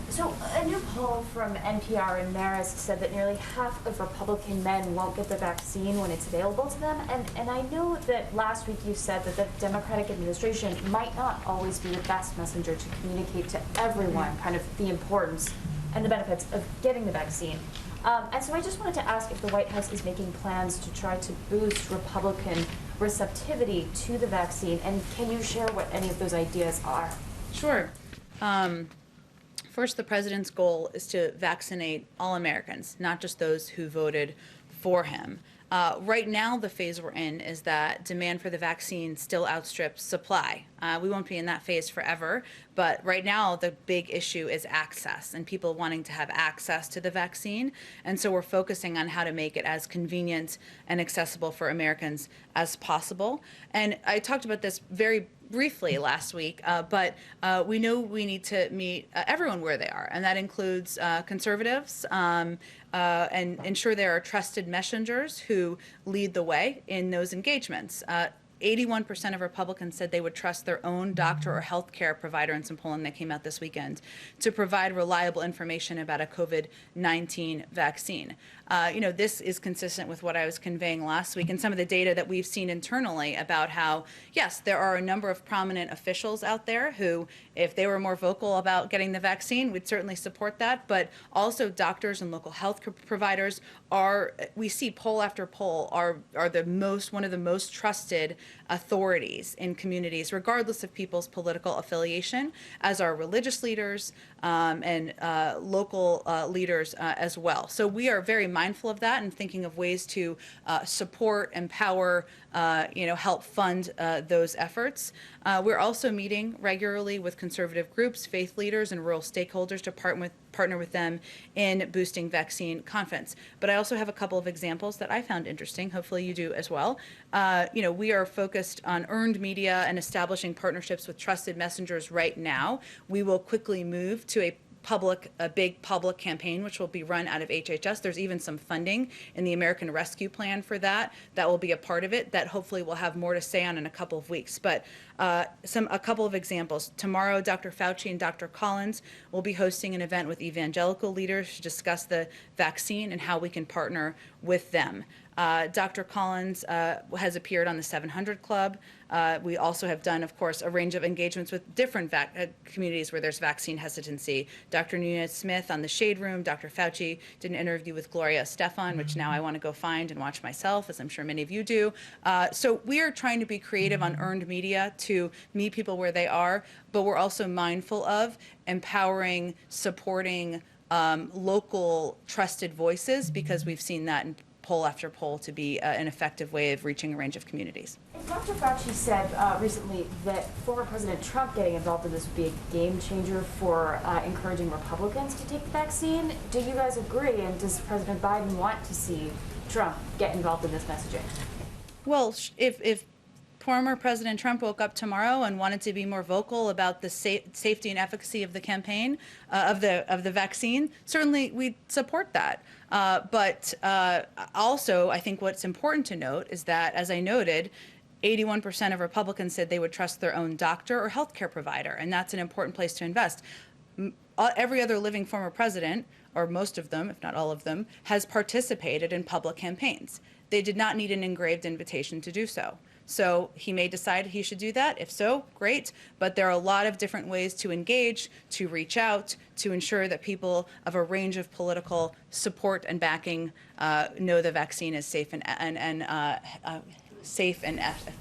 So a new poll from NPR and Marist said that nearly half of Republican men won't get the vaccine when it's available to them. And I know that last week you said that the Democratic administration might not always be the best messenger to communicate to everyone kind of the importance and the benefits of getting the vaccine. And so I just wanted to ask if the White House is making plans to try to boost Republican receptivity to the vaccine, and can you share what any of those ideas are? Sure. First, the president's goal is to vaccinate all Americans, not just those who voted for him. Right now, the phase we're in is that demand for the vaccine still outstrips supply. We won't be in that phase forever, but right now the big issue is access and people wanting to have access to the vaccine. And so we're focusing on how to make it as convenient and accessible for Americans as possible. And I talked about this very briefly last week, but we know we need to meet everyone where they are, and that includes conservatives, and ensure there are trusted messengers who lead the way in those engagements. 81% of Republicans said they would trust their own doctor or health care provider in some polling that came out this weekend to provide reliable information about a COVID-19 vaccine. This is consistent with what I was conveying last week and some of the data that we've seen internally about how, yes, there are a number of prominent officials out there who, if they were more vocal about getting the vaccine, we'd certainly support that. But also doctors and local health providers we see poll after poll, are one of the most trusted authorities in communities, regardless of people's political affiliation, as are religious leaders and local leaders as well. So we are very mindful of that and thinking of ways to support, empower, help fund those efforts. We're also meeting regularly with conservative groups, faith leaders, and rural stakeholders to partner with them in boosting vaccine confidence. But I also have a couple of examples that I found interesting. Hopefully you do as well. We are focused on earned media and establishing partnerships with trusted messengers right now. We will quickly move to a big public campaign, which will be run out of HHS. There's even some funding in the American Rescue Plan for that. That will be a part of it that hopefully we'll have more to say on in a couple of weeks. But a couple of examples. Tomorrow, Dr. Fauci and Dr. Collins will be hosting an event with evangelical leaders to discuss the vaccine and how we can partner with them. Dr. Collins has appeared on the 700 Club. We also have done, of course, a range of engagements with different communities where there's vaccine hesitancy. Dr. Nunez-Smith on the Shade Room. Dr. Fauci did an interview with Gloria Estefan, which now I want to go find and watch myself, as I'm sure many of you do. So we are trying to be creative on earned media to meet people where they are, but we're also mindful of empowering, supporting local trusted voices, because we've seen that in poll after poll to be an effective way of reaching a range of communities. Dr. Fauci said recently that former President Trump getting involved in this would be a game changer for encouraging Republicans to take the vaccine. Do you guys agree, and does President Biden want to see Trump get involved in this messaging? Well, if former President Trump woke up tomorrow and wanted to be more vocal about the safety and efficacy of the campaign, of the vaccine, certainly we'd support that. But also, I think what's important to note is that, as I noted, 81% of Republicans said they would trust their own doctor or healthcare provider, and that's an important place to invest. Every other living former president, or most of them, if not all of them, has participated in public campaigns. They did not need an engraved invitation to do so. So he may decide he should do that. If so, great. But there are a lot of different ways to engage, to reach out, to ensure that people of a range of political support and backing know the vaccine is safe and safe and effective.